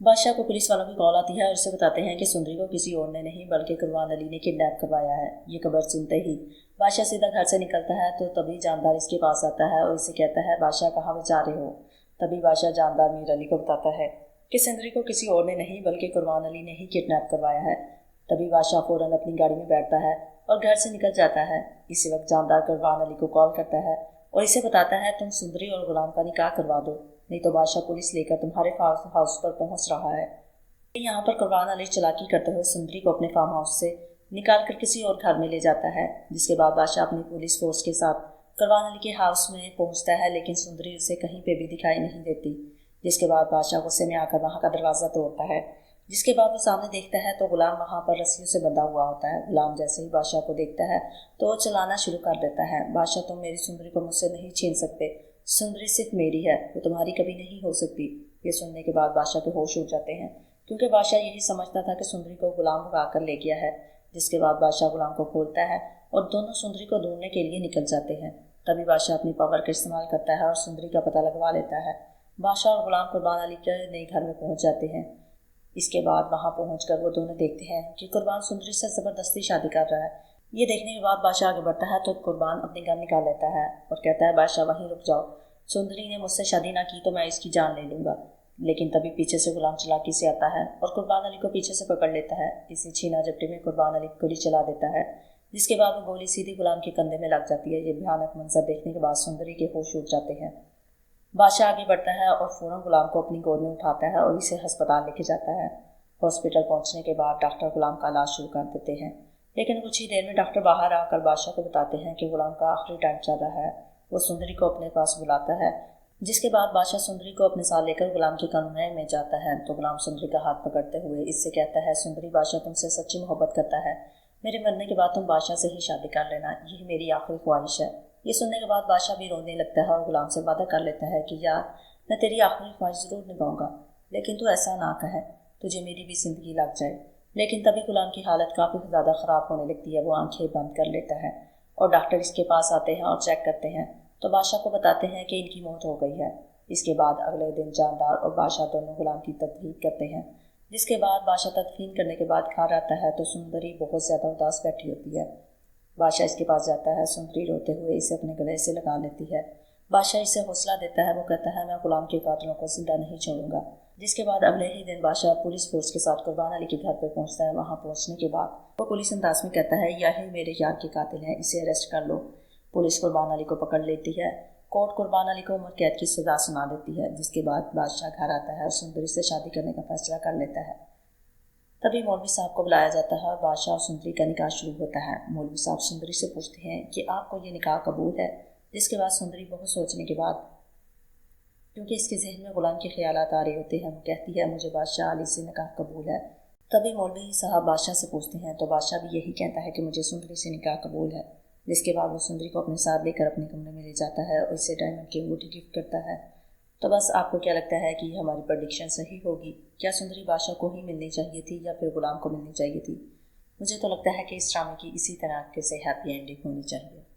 بادشاہ کو پولیس والوں کی کال آتی ہے اور اسے بتاتے ہیں کہ سندری کو کسی اور نے نہیں بلکہ قربان علی نے کڈنیپ کروایا ہے۔ یہ خبر سنتے ہی بادشاہ سیدھا گھر سے نکلتا ہے تو تبھی جاندار اس کے پاس آتا ہے اور اسے کہتا ہے بادشاہ کہاں جا رہے ہو؟ تبھی بادشاہ جاندار میر علی کو بتاتا ہے کہ سندری کو کسی اور نے نہیں بلکہ قربان علی نے ہی کڈنیپ کروایا ہے۔ تبھی بادشاہ فوراً اپنی گاڑی میں بیٹھتا ہے اور گھر سے نکل جاتا ہے۔ اسی وقت جاندار قربان علی کو کال کرتا ہے اور اسے بتاتا ہے تم سندری اور غلام کا نکاح کروا دو، نہیں تو بادشاہ پولیس لے کر تمہارے فارم ہاؤس پر پہنچ رہا ہے۔ یہاں پر قربان علی چالاکی کرتے ہوئے سندری کو اپنے فارم ہاؤس سے نکال کر کسی اور گھر میں لے جاتا ہے، جس کے بعد بادشاہ اپنی پولیس فورس کے ساتھ قربان علی کے ہاؤس میں پہنچتا ہے، لیکن سندری اسے کہیں پہ بھی دکھائی نہیں دیتی۔ جس کے بعد بادشاہ غصے میں آ کر وہاں کا دروازہ توڑتا ہے، جس کے بعد وہ سامنے دیکھتا ہے تو غلام وہاں پر رسیوں سے بندھا ہوا ہوتا ہے۔ غلام جیسے ہی بادشاہ کو دیکھتا ہے تو وہ چلانا شروع کر دیتا ہے، بادشاہ تم میری سندری کو مجھ سے نہیں چھین سکتے، سندری صرف میری ہے، وہ تمہاری کبھی نہیں ہو سکتی۔ یہ سننے کے بعد بادشاہ کے ہوش اڑ جاتے ہیں، کیونکہ بادشاہ یہی سمجھتا تھا کہ سندری کو غلام بھگا کر لے گیا ہے۔ جس کے بعد بادشاہ غلام کو کھولتا ہے اور دونوں سندری کو ڈھونڈنے کے لیے نکل جاتے ہیں۔ تبھی بادشاہ اپنی پاور کا استعمال کرتا ہے اور سندری کا پتہ لگوا لیتا ہے۔ بادشاہ اور غلام قربان علی کے نئے گھر میں پہنچ جاتے ہیں۔ اس کے بعد وہاں پہنچ کر وہ دونوں دیکھتے ہیں کہ قربان سندری سے زبردستی شادی کر رہا ہے۔ یہ دیکھنے کے بعد بادشاہ آگے بڑھتا ہے تو قربان اپنی گن نکال لیتا ہے اور کہتا ہے بادشاہ وہیں رک جاؤ، سندری نے مجھ سے شادی نہ کی تو میں اس کی جان لے لوں گا۔ لیکن تبھی پیچھے سے غلام چلاکی سے آتا ہے اور قربان علی کو پیچھے سے پکڑ لیتا ہے۔ اسی چھینا جھپٹی میں قربان علی گولی چلا دیتا ہے، جس کے بعد وہ گولی سیدھی غلام کے کندھے میں لگ جاتی ہے۔ یہ بھیانک منظر دیکھنے کے بعد سندری کے ہوش اڑ جاتے ہیں۔ بادشاہ آگے بڑھتا ہے اور فوراً غلام کو اپنی گود میں اٹھاتا ہے اور اسے ہسپتال لے کے جاتا ہے۔ ہاسپٹل پہنچنے کے بعد ڈاکٹر غلام کا علاج شروع کر دیتے ہیں، لیکن کچھ ہی دیر میں ڈاکٹر باہر آ کر بادشاہ کو بتاتے ہیں کہ غلام کا آخری ٹائم چل رہا ہے۔ وہ سندری کو اپنے پاس بلاتا ہے، جس کے بعد بادشاہ سندری کو اپنے ساتھ لے کر غلام کے کمرے میں جاتا ہے تو غلام سندری کا ہاتھ پکڑتے ہوئے اس سے کہتا ہے سندری بادشاہ تم سے سچی محبت کرتا ہے، میرے مرنے کے بعد تم بادشاہ سے ہی شادی کر لینا، یہی میری آخری خواہش ہے۔ یہ سننے کے بعد بادشاہ بھی رونے لگتا ہے اور غلام سے وعدہ کر لیتا ہے کہ یار میں تیری آخری خواہش ضرور نبھاؤں گا، لیکن تو ایسا نہ کہے، تجھے میری بھی زندگی لگ جائے۔ لیکن تبھی غلام کی حالت کافی زیادہ خراب ہونے لگتی ہے، وہ آنکھیں بند کر لیتا ہے اور ڈاکٹر اس کے پاس آتے ہیں اور چیک کرتے ہیں تو بادشاہ کو بتاتے ہیں کہ ان کی موت ہو گئی ہے۔ اس کے بعد اگلے دن جاندار اور بادشاہ دونوں غلام کی تدفین کرتے ہیں، جس کے بعد بادشاہ تدفین کرنے کے بعد گھر آتا ہے تو سندری بہت زیادہ اداس بیٹھی ہوتی ہے۔ بادشاہ اس کے پاس جاتا ہے، سندری روتے ہوئے اسے اپنے گلے سے لگا لیتی ہے۔ بادشاہ اسے حوصلہ دیتا ہے، وہ کہتا ہے میں غلام کے قاتلوں کو زندہ نہیں چھوڑوں گا۔ جس کے بعد اگلے ہی دن بادشاہ پولیس فورس کے ساتھ قربان علی کے گھر پہ پہنچتا ہے۔ وہاں پہنچنے کے بعد وہ پولیس انداز میں کہتا ہے یہی میرے یار کے قاتل ہیں، اسے اریسٹ کر لو۔ پولیس قربان علی کو پکڑ لیتی ہے۔ کورٹ قربان علی کو عمر قید کی سزا سنا دیتی ہے، جس کے بعد بادشاہ گھر آتا ہے اور سندری سے شادی کرنے کا فیصلہ کر لیتا ہے۔ تبھی مولوی صاحب کو بلایا جاتا ہے اور بادشاہ اور سندری کا نکاح شروع ہوتا ہے۔ مولوی صاحب سندری سے پوچھتے ہیں کہ آپ کو یہ نکاح قبول ہے؟ جس کے بعد سندری بہت سوچنے کے بعد، کیونکہ اس کے ذہن میں غلام کے خیالات آ رہے ہوتے ہیں، وہ کہتی ہے مجھے بادشاہ علی سے نکاح قبول ہے۔ تبھی مولوی صاحب بادشاہ سے پوچھتے ہیں تو بادشاہ بھی یہی کہتا ہے کہ مجھے سندری سے نکاح قبول ہے۔ جس کے بعد وہ سندری کو اپنے ساتھ لے کر اپنے کمرے میں لے جاتا ہے اور اسے ڈائمنڈ کی انگوٹھی گفٹ کرتا ہے۔ تو بس آپ کو کیا لگتا ہے کہ ہماری پریڈکشن صحیح ہوگی؟ کیا سندری بادشاہ کو ہی ملنی چاہیے تھی یا پھر غلام کو ملنی چاہیے تھی؟ مجھے تو لگتا ہے کہ اس ڈرامے کی اسی طرح سے ہیپی اینڈنگ ہونی چاہیے۔